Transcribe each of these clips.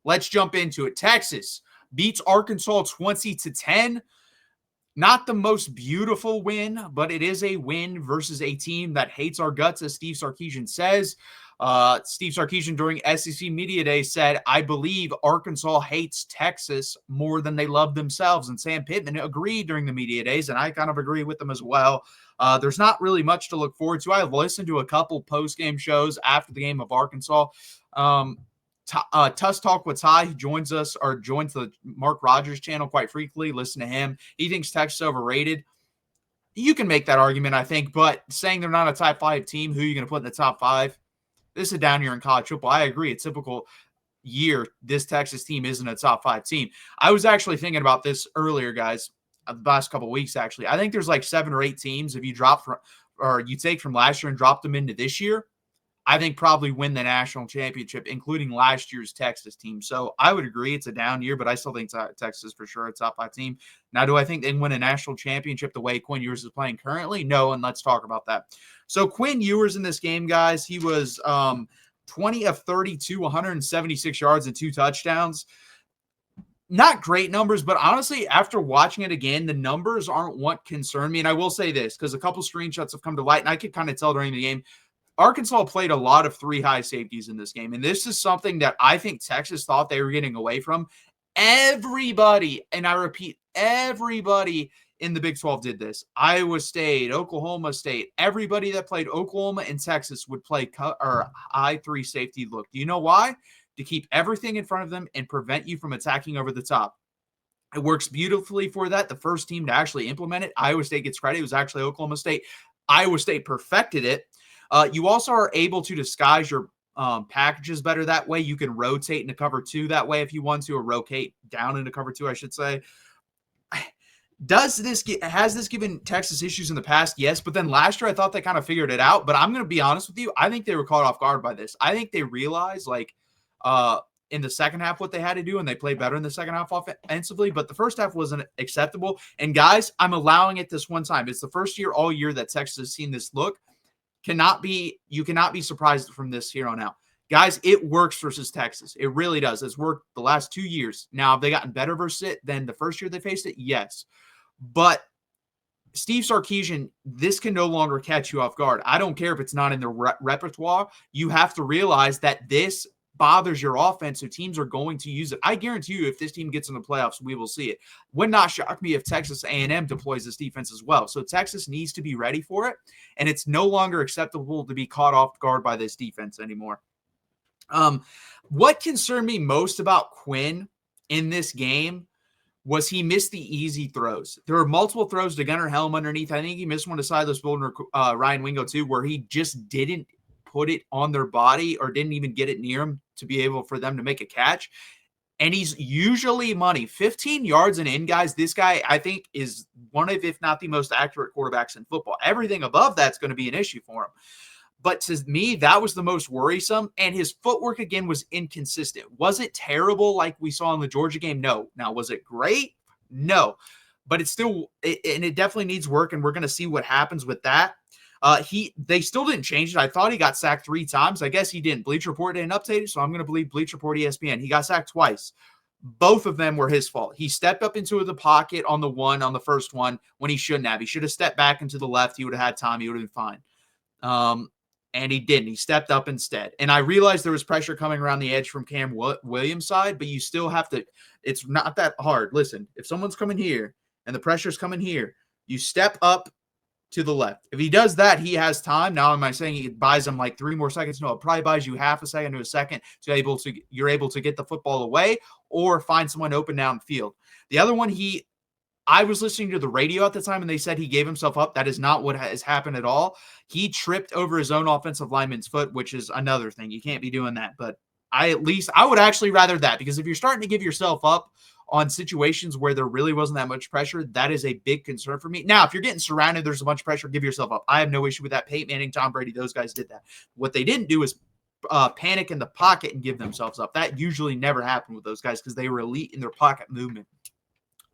let's jump into it. Texas beats Arkansas 20-10. Not the most beautiful win, but it is a win versus a team that hates our guts, as Steve Sarkisian says. Steve Sarkisian during SEC Media Day said, I believe Arkansas hates Texas more than they love themselves. And Sam Pittman agreed during the Media Days, and I kind of agree with them as well. There's not really much to look forward to. I've listened to a couple post-game shows after the game of Arkansas. Tuss Talk with Ty, he joins us or joins the Mark Rogers channel quite frequently. Listen to him. He thinks Texas is overrated. You can make that argument, I think, but saying they're not a top 5 team, who are you going to put in the top 5? This is a down year in college football. I agree. A typical year, this Texas team isn't a top 5 team. I was actually thinking about this earlier, guys, the last couple of weeks, actually. I think there's like 7 or 8 teams, if you drop from, or you take from last year and drop them into this year, I think probably win the national championship, including last year's Texas team. So I would agree it's a down year, but I still think Texas for sure a top 5 team. Now, do I think they can win a national championship the way Quinn Ewers is playing currently? No, and let's talk about that. So Quinn Ewers in this game, guys, he was 20 of 32, 176 yards and 2 touchdowns. Not great numbers, but honestly, after watching it again, the numbers aren't what concern me. And I will say this, because a couple screenshots have come to light, and I could kind of tell during the game, Arkansas played a lot of 3 high safeties in this game, and this is something that I think Texas thought they were getting away from. Everybody, and I repeat, everybody in the Big 12 did this. Iowa State, Oklahoma State, everybody that played Oklahoma and Texas would play high 3 safety look. Do you know why? To keep everything in front of them and prevent you from attacking over the top. It works beautifully for that. The first team to actually implement it, Iowa State gets credit. It was actually Oklahoma State. Iowa State perfected it. You also are able to disguise your packages better that way. You can rotate into cover 2 that way if you want to, or rotate down into cover 2, I should say. Has this given Texas issues in the past? Yes, but then last year I thought they kind of figured it out. But I'm going to be honest with you. I think they were caught off guard by this. I think they realized in the second half what they had to do, and they played better in the second half offensively. But the first half wasn't acceptable. And guys, I'm allowing it this one time. It's the first year all year that Texas has seen this look. You cannot be surprised from this here on out. Guys, it works versus Texas. It really does. It's worked the last 2 years. Now, have they gotten better versus it than the first year they faced it? Yes. But Steve Sarkisian, this can no longer catch you off guard. I don't care if it's not in the repertoire. You have to realize that this bothers your offense, so teams are going to use it. I guarantee you if this team gets in the playoffs, we will see it. Would not shock me if Texas A&M deploys this defense as well. So Texas needs to be ready for it, and it's no longer acceptable to be caught off guard by this defense anymore. What concerned me most about Quinn in this game was he missed the easy throws. There were multiple throws to Gunnar Helm underneath. I think he missed one to Silas Bolden or Ryan Wingo too, where he just didn't put it on their body or didn't even get it near him to be able for them to make a catch. And he's usually money. 15 yards and in, guys. This guy, I think, is one of, if not the most accurate quarterbacks in football. Everything above that's going to be an issue for him. But to me, that was the most worrisome. And his footwork, again, was inconsistent. Was it terrible like we saw in the Georgia game? No. Now, was it great? No. But it definitely needs work, and we're going to see what happens with that. They still didn't change it. I thought he got sacked 3 times. I guess he didn't. Bleacher Report didn't update it, so I'm going to believe Bleacher Report ESPN. He got sacked twice. Both of them were his fault. He stepped up into the pocket on the first one when he shouldn't have. He should have stepped back into the left. He would have had time. He would have been fine. And he didn't. He stepped up instead. And I realized there was pressure coming around the edge from Cam Williams' side, but you still have to – it's not that hard. Listen, if someone's coming here and the pressure's coming here, you step up to the left. If he does that, he has time. Now, am I saying it buys him like 3 more seconds? No, it probably buys you half a second to a second you're able to get the football away or find someone open downfield. The other one, I was listening to the radio at the time, and they said he gave himself up. That is not what has happened at all. He tripped over his own offensive lineman's foot, which is another thing. You can't be doing that. But I would actually rather that, because if you're starting to give yourself up on situations where there really wasn't that much pressure, that is a big concern for me. Now, if you're getting surrounded, there's a bunch of pressure, give yourself up. I have no issue with that. Peyton Manning, Tom Brady, those guys did that. What they didn't do is panic in the pocket and give themselves up. That usually never happened with those guys because they were elite in their pocket movement.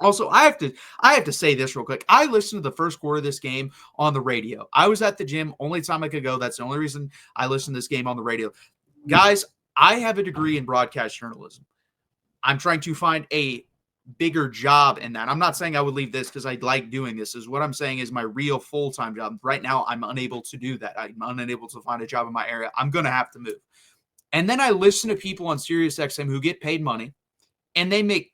Also, I have to say this real quick. I listened to the first quarter of this game on the radio. I was at the gym. Only time I could go. That's the only reason I listened to this game on the radio. Guys, I have a degree in broadcast journalism. I'm trying to find a bigger job in that. I'm not saying I would leave this because I like doing this. Is what I'm saying is my real full-time job. Right now, I'm unable to do that. I'm unable to find a job in my area. I'm going to have to move. And then I listen to people on SiriusXM who get paid money, and they make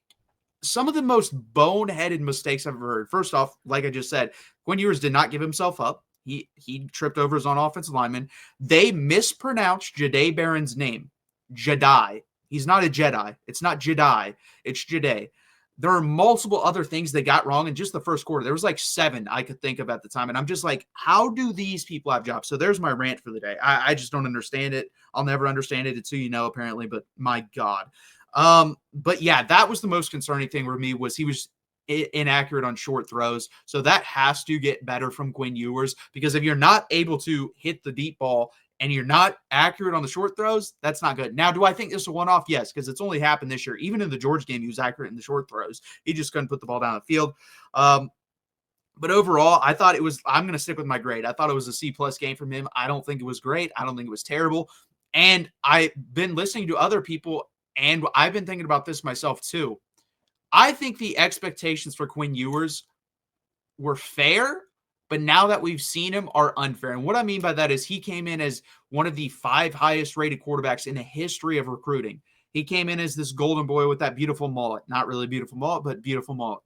some of the most boneheaded mistakes I've ever heard. First off, like I just said, Quinn Ewers did not give himself up. He tripped over his own offensive lineman. They mispronounced Jahdae Barron's name. Jedi. He's not a Jedi. It's not Jedi. It's Jahdae. There are multiple other things they got wrong in just the first quarter. There was like 7 I could think of at the time. And I'm just like, how do these people have jobs? So there's my rant for the day. I just don't understand it. I'll never understand it until you know, apparently. But my God. But yeah, that was the most concerning thing for me was he was inaccurate on short throws. So that has to get better from Quinn Ewers, because if you're not able to hit the deep ball and you're not accurate on the short throws, that's not good. Now, do I think this is a one-off? Yes, because it's only happened this year. Even in the Georgia game, he was accurate in the short throws. He just couldn't put the ball down the field. But overall, I thought it was, I'm going to stick with my grade. I thought it was a C+ game from him. I don't think it was great. I don't think it was terrible. And I've been listening to other people, and I've been thinking about this myself too. I think the expectations for Quinn Ewers were fair, but now that we've seen him are unfair. And what I mean by that is he came in as one of the 5 highest rated quarterbacks in the history of recruiting. He came in as this golden boy with that beautiful mullet. Not really beautiful mullet, but beautiful mullet.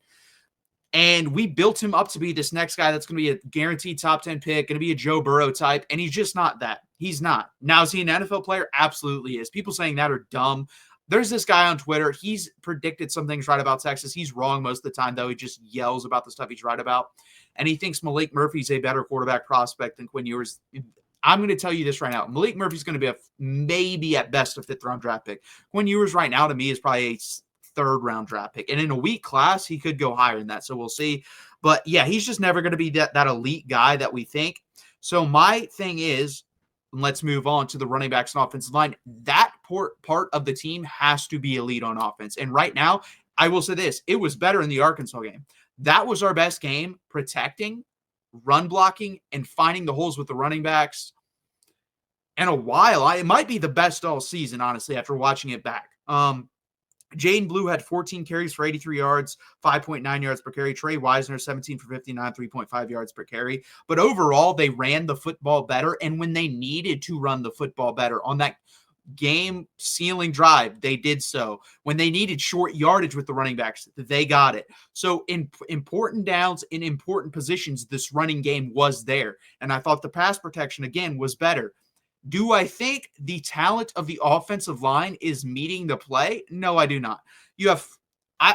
And we built him up to be this next guy that's going to be a guaranteed top 10 pick, going to be a Joe Burrow type, and he's just not that. He's not. Now, is he an NFL player? Absolutely is. People saying that are dumb. There's this guy on Twitter. He's predicted some things right about Texas. He's wrong most of the time, though. He just yells about the stuff he's right about. And he thinks Malik Murphy's a better quarterback prospect than Quinn Ewers. I'm going to tell you this right now. Malik Murphy's going to be maybe at best a 5th-round draft pick. Quinn Ewers right now, to me, is probably a 3rd-round draft pick. And in a weak class, he could go higher than that. So we'll see. But, yeah, he's just never going to be that elite guy that we think. So my thing is, let's move on to the running backs and offensive line. That part of the team has to be elite on offense. And right now, I will say this. It was better in the Arkansas game. That was our best game, protecting, run blocking, and finding the holes with the running backs in a while. It might be the best all season, honestly, after watching it back. Jaden Blue had 14 carries for 83 yards, 5.9 yards per carry. Trey Wisner, 17 for 59, 3.5 yards per carry. But overall, they ran the football better. And when they needed to run the football better on that game-sealing drive, they did so. When they needed short yardage with the running backs, they got it. So in important downs, in important positions, this running game was there. And I thought the pass protection, again, was better. Do I think the talent of the offensive line is meeting the play? No, I do not. You have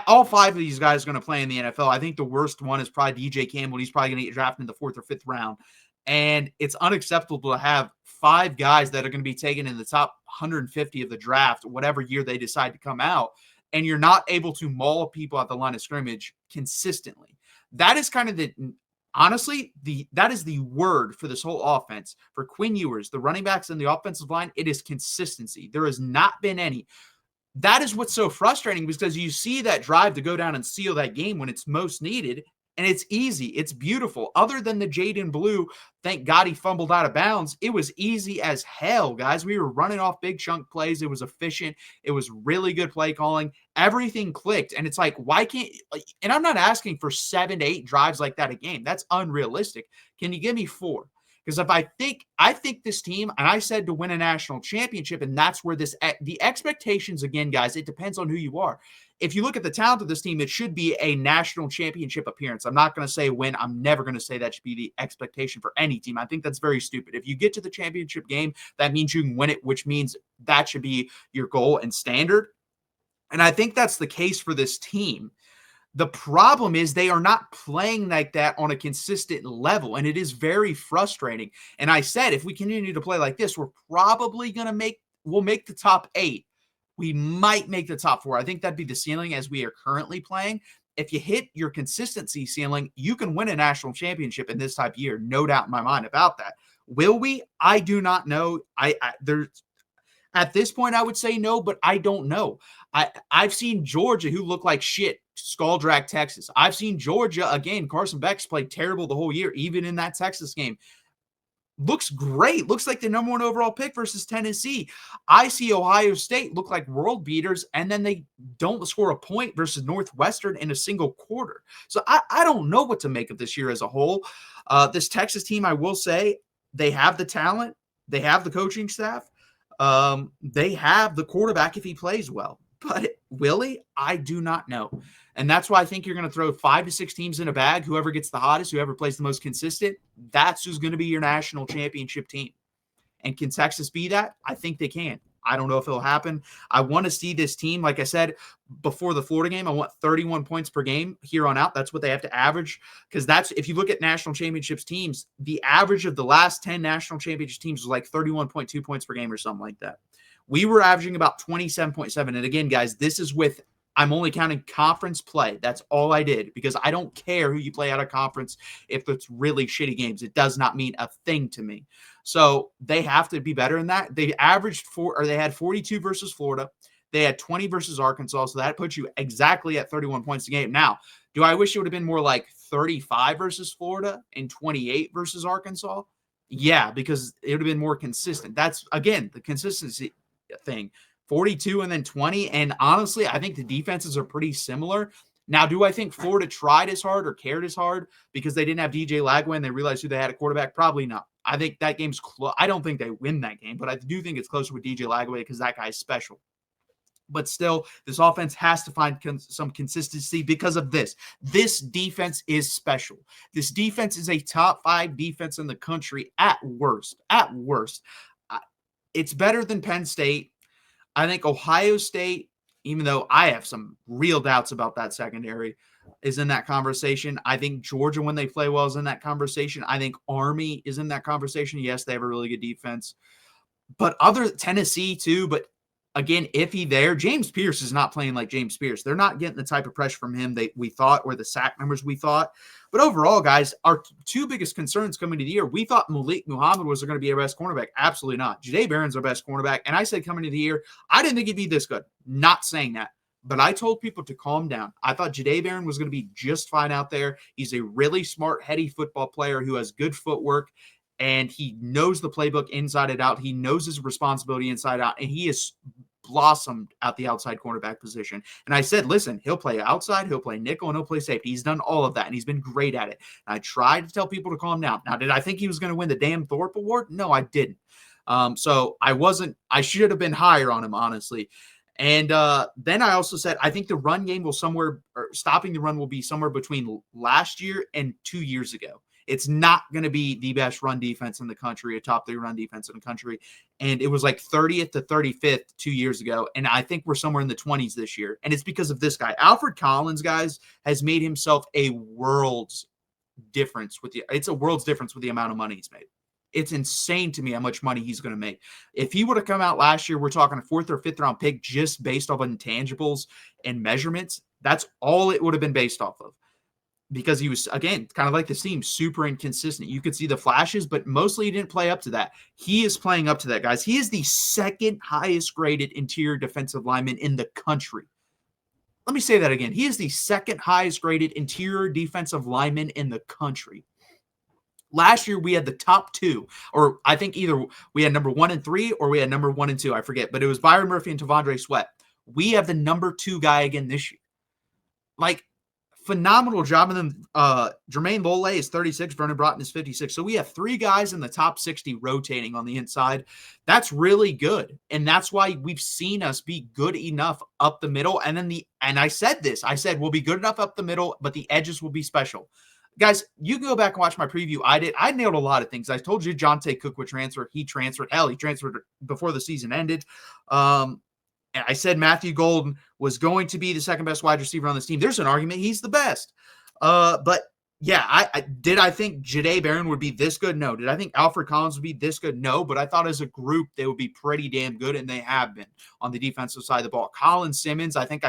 all 5 of these guys are going to play in the NFL. I think the worst one is probably DJ Campbell. He's probably going to get drafted in the 4th or 5th round. And it's unacceptable to have 5 guys that are going to be taken in the top 150 of the draft, whatever year they decide to come out, and you're not able to maul people at the line of scrimmage consistently. That is kind of honestly, that is the word for this whole offense. For Quinn Ewers, the running backs and the offensive line, it is consistency. There has not been any. That is what's so frustrating, because you see that drive to go down and seal that game when it's most needed, and it's easy. It's beautiful. Other than the Jaden Blue, thank God he fumbled out of bounds. It was easy as hell, guys. We were running off big chunk plays. It was efficient. It was really good play calling. Everything clicked. And it's like, why can't – and I'm not asking for 7 to 8 drives like that a game. That's unrealistic. Can you give me 4? Because if I think this team, and I said to win a national championship, and that's where the expectations, again, guys, it depends on who you are. If you look at the talent of this team, it should be a national championship appearance. I'm not going to say win. I'm never going to say that should be the expectation for any team. I think that's very stupid. If you get to the championship game, that means you can win it, which means that should be your goal and standard. And I think that's the case for this team. The problem is they are not playing like that on a consistent level, and it is very frustrating. And I said, if we continue to play like this, we're probably going to we'll make the top 8. We might make the top 4. I think that'd be the ceiling as we are currently playing. If you hit your consistency ceiling, you can win a national championship in this type of year. No doubt in my mind about that. Will we? I do not know. At this point, I would say no, but I don't know. I've seen Georgia, who look like shit, skull drag Texas. I've seen Georgia, again, Carson Beck's played terrible the whole year, even in that Texas game. looks great. Looks like the number 1 overall pick versus Tennessee. I see Ohio State look like world beaters, and then they don't score a point versus Northwestern in a single quarter. So I don't know what to make of this year as a whole. This Texas team, I will say, they have the talent. They have the coaching staff. They have the quarterback if he plays well. But will he? I do not know. And that's why I think you're going to throw 5 to 6 teams in a bag. Whoever gets the hottest, whoever plays the most consistent, that's who's going to be your national championship team. And can Texas be that? I think they can. I don't know if it'll happen. I want to see this team, like I said, before the Florida game, I want 31 points per game here on out. That's what they have to average. Because that's, if you look at national championships teams, the average of the last 10 national championship teams was like 31.2 points per game or something like that. We were averaging about 27.7. And again, guys, this is with, I'm only counting conference play. That's all I did, because I don't care who you play out of conference if it's really shitty games. It does not mean a thing to me. So they have to be better than that. They averaged they had 42 versus Florida. They had 20 versus Arkansas. So that puts you exactly at 31 points a game. Now, do I wish it would have been more like 35 versus Florida and 28 versus Arkansas? Yeah, because it would have been more consistent. That's, again, the consistency thing. 42 and then 20. And honestly, I think the defenses are pretty similar. Now, do I think Florida tried as hard or cared as hard because they didn't have DJ Lagway and they realized who they had a quarterback? Probably not. I think that game's close. I don't think they win that game, but I do think it's closer with DJ Lagway because that guy's special. But still, this offense has to find some consistency because of this. This defense is special. This defense is a top 5 defense in the country at worst. At worst. It's better than Penn State. I think Ohio State, even though I have some real doubts about that secondary, is in that conversation. I think Georgia, when they play well, is in that conversation. I think Army is in that conversation. Yes, they have a really good defense. But other Tennessee too, but again, iffy there. James Pierce is not playing like James Pierce. They're not getting the type of pressure from him we thought, or the sack numbers we thought. But overall, guys, our 2 biggest concerns coming to the year, we thought Malik Muhammad was going to be our best cornerback. Absolutely not. Jahdae Barron's our best cornerback. And I said coming to the year, I didn't think he'd be this good. Not saying that. But I told people to calm down. I thought Jahdae Barron was going to be just fine out there. He's a really smart, heady football player who has good footwork, and he knows the playbook inside and out. He knows his responsibility inside out, and he is blossomed at the outside cornerback position. And I said, listen, he'll play outside, he'll play nickel, and he'll play safety. He's done all of that, and he's been great at it. And I tried to tell people to calm down. Now, did I think he was going to win the damn Thorpe Award? No, I didn't. So I should have been higher on him, honestly. And then I also said, I think the run game stopping the run will be somewhere between last year and 2 years ago. It's not going to be the best run defense in the country, a top 3 run defense in the country. And it was like 30th to 35th 2 years ago. And I think we're somewhere in the 20s this year. And it's because of this guy. Alfred Collins, guys, has made himself a world's difference with the amount of money he's made. It's insane to me how much money he's going to make. If he would have come out last year, we're talking a 4th or 5th round pick just based off of intangibles and measurements. That's all it would have been based off of. Because he was, again, kind of like the team, super inconsistent. You could see the flashes, but mostly he didn't play up to that. He is playing up to that, guys. He is the 2nd highest graded interior defensive lineman in the country. Let me say that again. He is the 2nd highest graded interior defensive lineman in the country. Last year, we had the top 2, or I think either we had number 1 and 3, or we had number 1 and 2. I forget, but it was Byron Murphy and Tavondre Sweat. We have the number 2 guy again this year. Like, phenomenal job. And then Jermaine Lole is 36. Vernon Broughton is 56. So we have 3 guys in the top 60 rotating on the inside. That's really good. And that's why we've seen us be good enough up the middle. And then I said this. I said we'll be good enough up the middle, but the edges will be special. Guys, you can go back and watch my preview. I nailed a lot of things. I told you Jonte Cook would transfer. He transferred. Hell, he transferred before the season ended. I said Matthew Golden was going to be the 2nd best wide receiver on this team. There's an argument he's the best. But yeah, I think Jahdae Barron would be this good? No. Did I think Alfred Collins would be this good? No. But I thought as a group they would be pretty damn good, and they have been on the defensive side of the ball. Colin Simmons, I think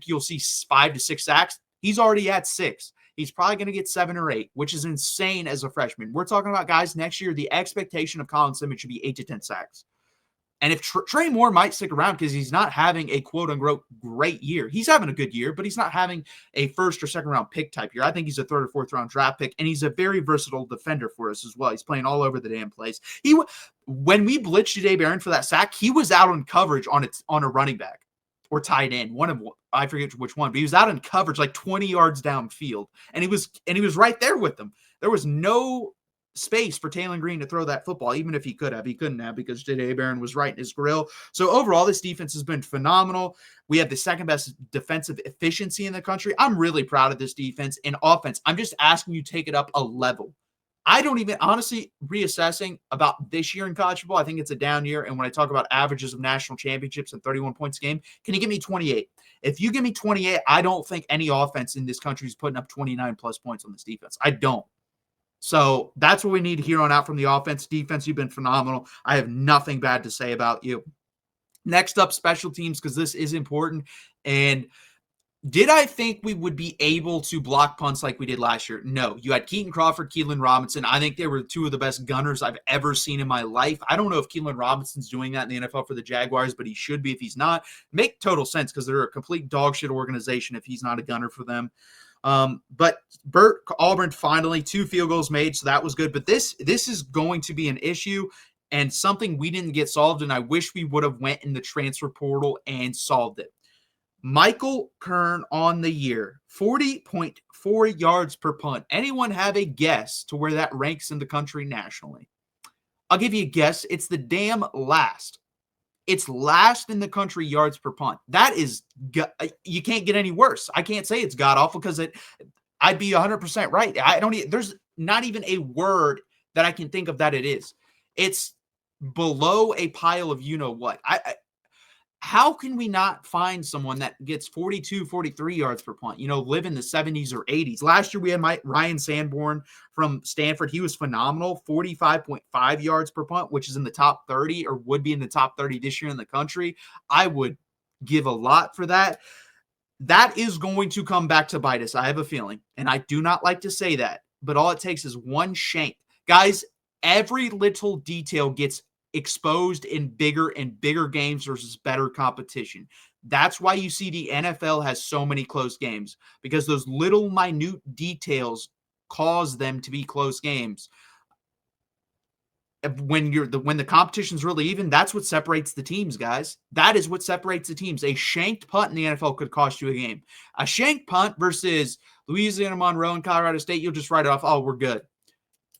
you'll see 5 to 6 sacks. He's already at 6. He's probably going to get 7 or 8, which is insane as a freshman. We're talking about guys next year. The expectation of Colin Simmons should be 8 to 10 sacks. And if Trey Moore might stick around because he's not having a quote-unquote great year. He's having a good year, but he's not having a first or second-round pick type year. I think he's a third or fourth-round draft pick, and he's a very versatile defender for us as well. He's playing all over the damn place. When we blitzed Jahdae Barron for that sack, he was out on coverage on a running back or tight end. I forget which one, but he was out in coverage like 20 yards downfield, and he was right there with them. There was no space for Taylor Green to throw that football, even if he could have. He couldn't have because Jahdae Barron was right in his grill. So overall, this defense has been phenomenal. We have the second best defensive efficiency in the country. I'm really proud of this defense. And offense, I'm just asking you to take it up a level. I don't even, honestly, reassessing about this year in college football, I think it's a down year. And when I talk about averages of national championships and 31 points a game, can you give me 28? If you give me 28, I don't think any offense in this country is putting up 29 plus points on this defense. I don't. So that's what we need here on out from the offense. Defense, you've been phenomenal. I have nothing bad to say about you. Next up, special teams, because this is important. And did I think we would be able to block punts like we did last year? No. You had Keaton Crawford, Keelan Robinson. I think they were two of the best gunners I've ever seen in my life. I don't know if Keelan Robinson's doing that in the NFL for the Jaguars, but he should be if he's not. Make total sense because they're a complete dog shit organization if he's not a gunner for them. But Burt Auburn finally 2 field goals made, so that was good. But this is going to be an issue and something we didn't get solved, and I wish we would have went in the transfer portal and solved it. Michael Kern on the year, 40.4 yards per punt. Anyone have a guess to where that ranks in the country nationally? I'll give you a guess. It's the damn last. It's last in the country yards per punt. That is, you can't get any worse. I can't say it's god-awful because I'd be 100% right. There's not even a word that I can think of that it is. It's below a pile of you-know-what. How can we not find someone that gets 42, 43 yards per punt, live in the 70s or 80s? Last year we had Ryan Sanborn from Stanford. He was phenomenal, 45.5 yards per punt, which is in the top 30 or would be in the top 30 this year in the country. I would give a lot for that. That is going to come back to bite us, I have a feeling. And I do not like to say that, but all it takes is one shank. Guys, every little detail gets exposed in bigger and bigger games versus better competition. That's why you see the NFL has so many close games, because those little minute details cause them to be close games. When the competition's really even, that's what separates the teams, guys. That is what separates the teams. A shanked punt in the NFL could cost you a game. A shanked punt versus Louisiana Monroe and Colorado State, you'll just write it off. Oh, we're good.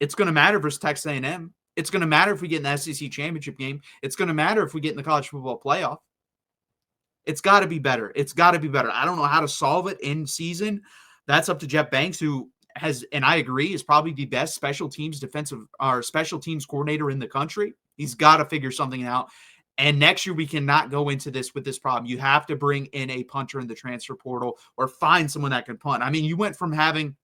It's going to matter versus Texas A&M. It's going to matter if we get in the SEC championship game. It's going to matter if we get in the college football playoff. It's got to be better. It's got to be better. I don't know how to solve it in season. That's up to Jeff Banks, who has, and I agree, is probably the best special teams coordinator in the country. He's got to figure something out. And next year, we cannot go into this with this problem. You have to bring in a punter in the transfer portal or find someone that can punt. I mean, you went from having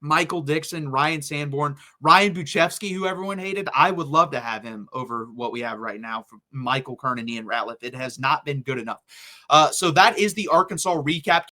Michael Dixon, Ryan Sanborn, Ryan Buchevsky, who everyone hated. I would love to have him over what we have right now for Michael Kern and Ian Ratliff. It has not been good enough. So that is the Arkansas recap.